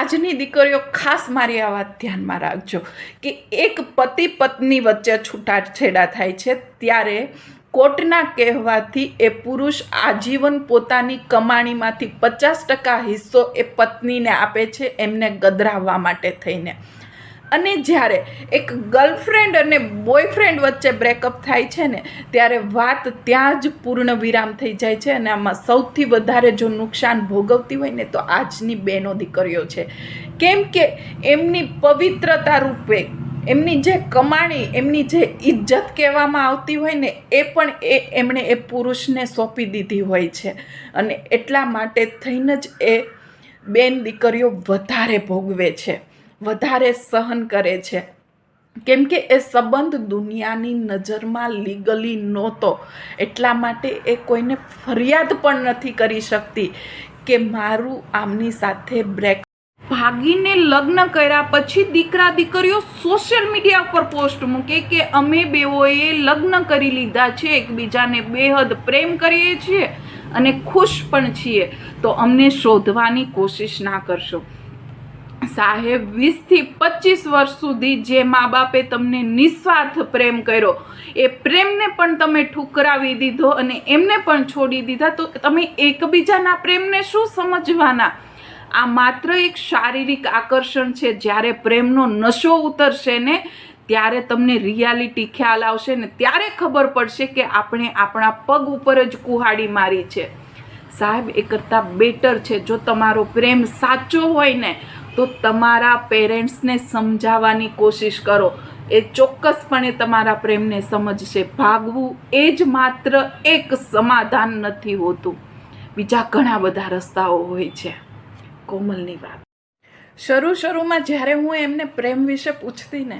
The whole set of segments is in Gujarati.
આજની દીકરીઓ ખાસ મારી આ વાત ધ્યાનમાં રાખજો કે એક પતિ પત્ની વચ્ચે છૂટાછેડા થાય છે ત્યારે કોર્ટના કહેવાથી એ પુરુષ આજીવન પોતાની કમાણીમાંથી 50% હિસ્સો એ પત્નીને આપે છે એમને ગધરાવવા માટે થઈને. અને જ્યારે એક ગર્લફ્રેન્ડ અને બોયફ્રેન્ડ વચ્ચે બ્રેકઅપ થાય છે ને ત્યારે વાત ત્યાં જ પૂર્ણ વિરામ થઈ જાય છે. અને આમાં સૌથી વધારે જો નુકસાન ભોગવતી હોય ને તો આજની બહેનો દીકરીઓ છે. કેમ કે એમની પવિત્રતા રૂપે એમની જે કમાણી, એમની જે ઇજ્જત કહેવામાં આવતી હોય ને એ પણ એમણે એ પુરુષને સોંપી દીધી હોય છે. અને એટલા માટે થઈને જ એ બેન દીકરીઓ વધારે ભોગવે છે, વધારે સહન કરે છે. કેમ કે એ સંબંધ દુનિયાની નજરમાં લીગલી નહોતો, એટલા માટે એ કોઈને ફરિયાદ પણ નથી કરી શકતી કે મારું આમની સાથે બ્રેક. ભાગીને લગ્ન કર્યા પછી દીકરા દીકરીઓ સોશિયલ મીડિયા ઉપર પોસ્ટ મૂકે કે અમે બેઓએ લગ્ન કરી લીધા છે, એકબીજાને બેહદ પ્રેમ કરીએ છીએ અને ખુશ પણ છીએ, તો અમને શોધવાની કોશિશ ના કરશો. સાહેબ, 20 થી 25 વર્ષ સુધી જે મા બાપે તમને નિસ્વાર્થ પ્રેમ કર્યો એ પ્રેમને પણ તમે ઠુકરાવી દીધો અને એમને પણ છોડી દીધા, તો તમે એકબીજાના પ્રેમને શું સમજવાના? આ માત્ર એક શારીરિક આકર્ષણ છે. જ્યારે પ્રેમનો નશો ઉતરશે ને ત્યારે તમને રિયાલિટી ખ્યાલ આવશે ને ત્યારે ખબર પડશે કે આપણે આપણા પગ ઉપર જ કુહાડી મારી છે. સાહેબ, એ કરતાં બેટર છે જો તમારો પ્રેમ સાચો હોય ને તો તમારા પેરેન્ટ્સને સમજાવવાની કોશિશ કરો. એ ચોક્કસપણે તમારા પ્રેમને સમજશે. ભાગવું એ જ માત્ર એક સમાધાન નથી હોતું, બીજા ઘણા બધા રસ્તાઓ હોય છે. કોમલની વાત. શરૂમાં જ્યારે હું એમને પ્રેમ વિશે પૂછતી ને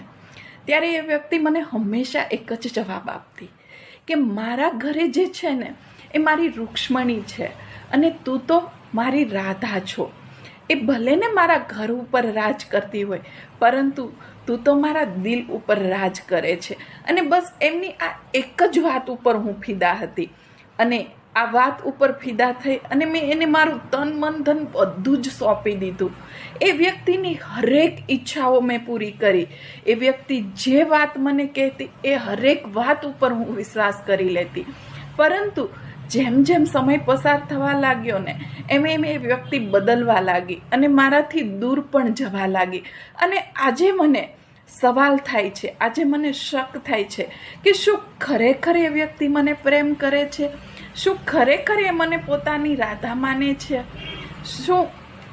ત્યારે એ વ્યક્તિ મને હંમેશા એક જ જવાબ આપતી કે મારા ઘરે જે છે ને એ મારી રૂક્ષ્મણી છે અને તું તો મારી રાધા છો. એ ભલે ને મારા ઘર ઉપર રાજ કરતી હોય, પરંતુ તું તો મારા દિલ ઉપર રાજ કરે છે. અને બસ એમની આ એક જ વાત ઉપર હું ફિદા હતી અને આ વાત ઉપર ફિદા થઈ અને મેં એને મારું તન મન ધન બધું જ સોંપી દીધું. એ વ્યક્તિની હરેક ઈચ્છાઓ મેં પૂરી કરી. એ વ્યક્તિ જે વાત મને કહેતી એ હરેક વાત ઉપર હું વિશ્વાસ કરી લેતી. પરંતુ જેમ જેમ સમય પસાર થવા લાગ્યો ને એમ એ વ્યક્તિ બદલવા લાગી અને મારાથી દૂર પણ જવા લાગી. અને આજે મને સવાલ થાય છે, આજે મને શક થાય છે કે શું ખરેખર એ વ્યક્તિ મને પ્રેમ કરે છે? શું ખરેખર એ મને પોતાની રાધા માને છે? શું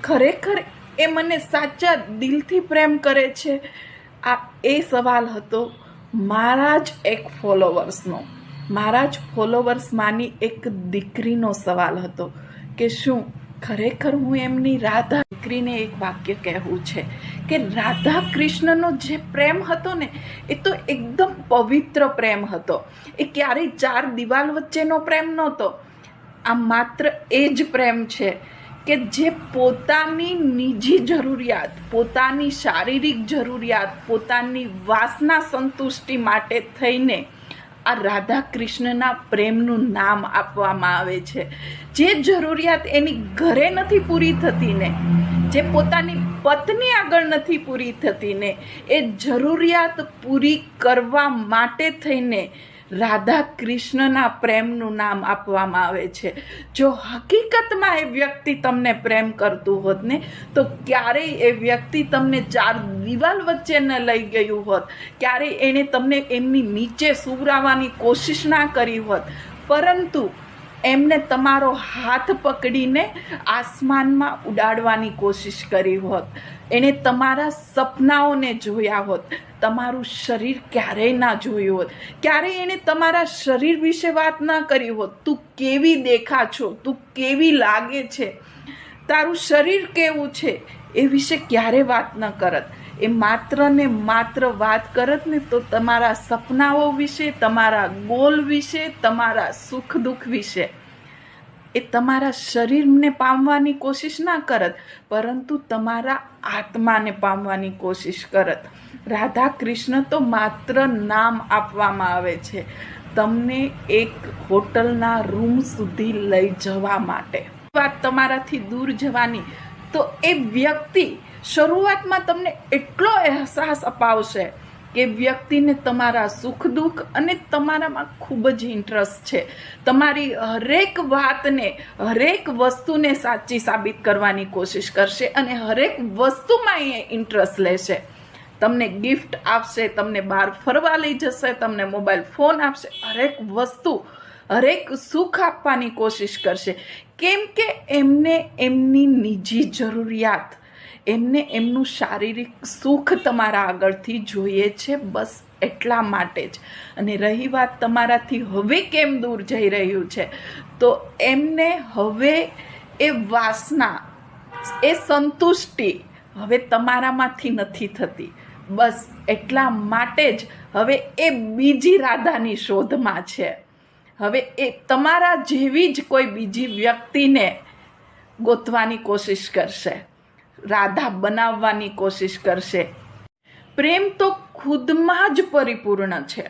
ખરેખર એ મને સાચા દિલથી પ્રેમ કરે છે? આ એ સવાલ હતો મારા જ એક ફોલોવર્સનો, મારા જ ફોલોવર્સમાંની એક દીકરીનો સવાલ હતો કે શું ખરેખર હું એમની રાધા. દીકરીને એક વાક્ય કહેવું છે કે રાધા કૃષ્ણનો જે પ્રેમ હતો ને એ તો એકદમ પવિત્ર પ્રેમ હતો. એ ક્યારેય 4 દિવાલ વચ્ચેનો પ્રેમ નહોતો. આ માત્ર એ જ પ્રેમ છે કે જે પોતાની નિજી જરૂરિયાત, પોતાની શારીરિક જરૂરિયાત, પોતાની વાસના સંતુષ્ટિ માટે થઈને આ રાધા કૃષ્ણના પ્રેમનું નામ આપવામાં આવે છે. જે જરૂરિયાત એની ઘરે નથી પૂરી થતી ને, જે પોતાની પત્ની આગળ નથી પૂરી થતી ને, એ જરૂરિયાત પૂરી કરવા માટે થઈને રાધા કૃષ્ણના પ્રેમનું નામ આપવામાં આવે છે. જો હકીકતમાં એ વ્યક્તિ તમને પ્રેમ કરતું હોત ને તો ક્યારેય એ વ્યક્તિ તમને 4 દિવાલ વચ્ચે ન લઈ ગયું હોત, ક્યારેય એણે તમને એમની નીચે સુવરાવવાની કોશિશ ના કરી હોત, પરંતુ એમને તમારો હાથ પકડીને આસમાનમાં ઉડાડવાની કોશિશ કરી હોત. એણે તમારા સપનાઓને જોયા હોત, તમારું શરીર ક્યારેય ના જોયું હોત, ક્યારેય એણે તમારા શરીર વિશે વાત ના કરી હોત. તું કેવી દેખા છો, તું કેવી લાગે છે, તારું શરીર કેવું છે, એ વિશે ક્યારે વાત ન કરત. એ માત્ર ને માત્ર વાત કરત ને તો તમારા સપનાઓ વિશે, તમારા ગોલ વિશે, તમારા સુખ દુઃખ વિશે. એ તમારા શરીરને પામવાની કોશિશ ના કરત, પરંતુ તમારા આત્માને પામવાની કોશિશ કરત. રાધા કૃષ્ણ તો માત્ર નામ આપવામાં આવે છે તમને એક હોટલના રૂમ સુધી લઈ જવા માટે. વાત તમારાથી દૂર જવાની તો એ વ્યક્તિ શરૂઆતમાં તમને એટલો અહેસાસ અપાવશે કે વ્યક્તિને તમારા સુખ દુઃખ અને તમારામાં ખૂબ જ ઇન્ટરેસ્ટ છે. તમારી હરેક વાતને, હરેક વસ્તુને સાચી સાબિત કરવાની કોશિશ કરશે અને હરેક વસ્તુમાં એ ઇન્ટરેસ્ટ લેશે. તમને ગિફ્ટ આપશે, તમને બહાર ફરવા લઈ જશે, તમને મોબાઈલ ફોન આપશે, હરેક વસ્તુ, હરેક સુખ આપવાની કોશિશ કરશે. કેમ કે એમને એમની નિજી જરૂરિયાત, એમને એમનું શારીરિક સુખ તમારા આગળથી જોઈએ છે, બસ એટલા માટે જ. અને રહી વાત તમારાથી હવે કેમ દૂર જઈ રહ્યું છે, તો એમને હવે એ વાસના, એ સંતુષ્ટિ હવે તમારામાંથી નથી થતી. બસ એટલા માટે જ હવે એ બીજી રાધાની શોધમાં છે. હવે એ તમારા જેવી જ કોઈ બીજી વ્યક્તિને ગોતવાની કોશિશ કરશે, રાધા બનાવવાની કોશિશ કરશે. પ્રેમ તો ખુદમાં જ પરિપૂર્ણ છે.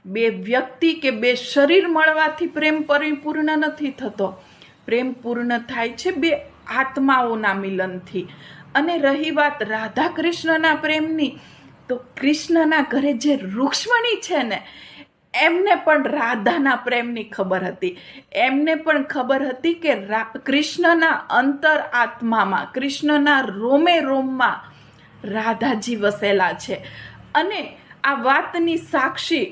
બે વ્યક્તિ કે બે શરીર મળવાથી પ્રેમ પરિપૂર્ણ નથી થતો. પ્રેમ પૂર્ણ થાય છે બે આત્માઓના મિલનથી. અને રહી વાત રાધા કૃષ્ણના પ્રેમની, તો કૃષ્ણના ઘરે જે રૂક્ષ્મણી છે ને, એમને પણ રાધાના પ્રેમની ખબર હતી. એમને પણ ખબર હતી કે કૃષ્ણના અંતર આત્મામાં, કૃષ્ણના રોમે રોમમાં રાધાજી વસેલા છે. અને આ વાતની સાક્ષી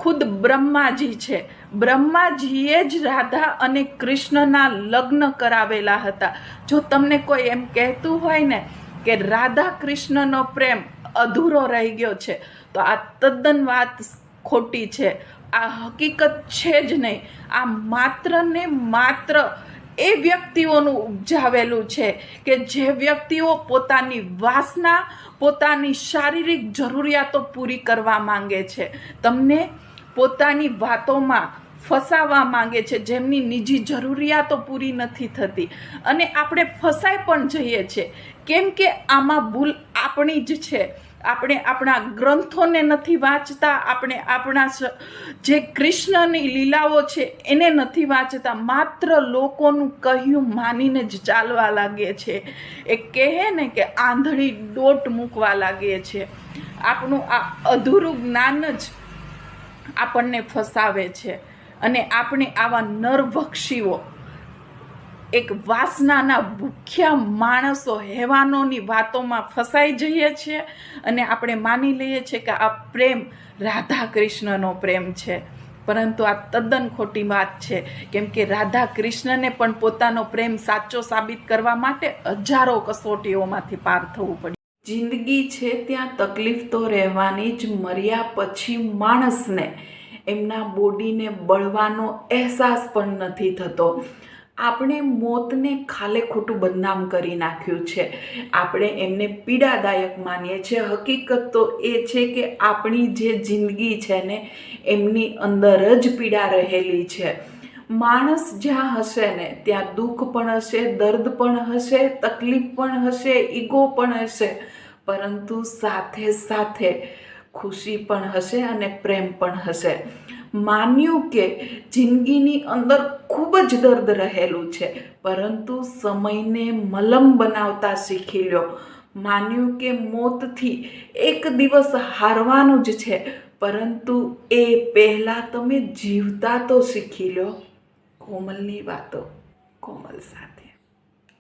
ખુદ બ્રહ્માજી છે. બ્રહ્માજીએ જ રાધા અને કૃષ્ણના લગ્ન કરાવેલા હતા. જો તમને કોઈ એમ કહેતું હોય ને કે રાધા કૃષ્ણનો પ્રેમ અધૂરો રહી ગયો છે, તો આ તદ્દન વાત ખોટી છે. આ હકીકત છે જ નહીં. આ માત્ર ને માત્ર એ વ્યક્તિઓનું ઉપજાવેલું છે કે જે વ્યક્તિઓ પોતાની વાસના, પોતાની શારીરિક જરૂરિયાતો પૂરી કરવા માંગે છે, તમને પોતાની વાતોમાં ફસાવવા માંગે છે, જેમની નિજી જરૂરિયાતો પૂરી નથી થતી. અને આપણે ફસાઈ પણ જઈએ છીએ. કેમ કે આમાં ભૂલ આપણી જ છે. આપણે આપણા ગ્રંથોને નથી વાંચતા, આપણે આપણા જે કૃષ્ણની લીલાઓ છે એને નથી વાંચતા, માત્ર લોકોનું કહ્યું માનીને જ ચાલવા લાગે છે. એ કહે ને કે આંધળી દોટ મૂકવા લાગે છે. આપણું આ અધૂરું જ્ઞાન જ આપણને ફસાવે છે. અને આપણે આવા નરભક્ષીઓ, એક વાસનાના ભૂખ્યા માણસો, હેવાનોની વાતોમાં ફસાઈ જઈએ છીએ અને આપણે માની લઈએ છીએ કે આ પ્રેમ રાધા કૃષ્ણનો પ્રેમ છે. પરંતુ આ તદ્દન ખોટી વાત છે. કેમ કે રાધા કૃષ્ણને પણ પોતાનો પ્રેમ સાચો સાબિત કરવા માટે હજારો કસોટીઓમાંથી પાર થવું પડ્યું. જિંદગી છે ત્યાં તકલીફ તો રહેવાની જ. મર્યા પછી માણસને એમના બોડીને બળવાનો અહેસાસ પણ નથી થતો. આપણે મોતને ખાલે ખોટું બદનામ કરી નાખ્યું છે. આપણે એમને પીડાદાયક માનીએ છીએ. હકીકત તો એ છે કે આપણી જે જિંદગી છે ને, એમની અંદર જ પીડા રહેલી છે. માણસ જ્યાં હશે ને ત્યાં દુઃખ પણ હશે, દર્દ પણ હશે, તકલીફ પણ હશે, ઈગો પણ હશે, પરંતુ સાથે સાથે ખુશી પણ હશે અને પ્રેમ પણ હશે. માન્યું કે જિંદગીની અંદર ખૂબ જ દર્દ રહેલું છે, પરંતુ સમયને મલમ બનાવતા શીખી લો. માન્યું કે મોતથી એક દિવસ હારવાનું જ છે, પરંતુ એ પહેલાં તમે જીવતા તો શીખી લો. કોમલની વાતો, કોમલ સાથે.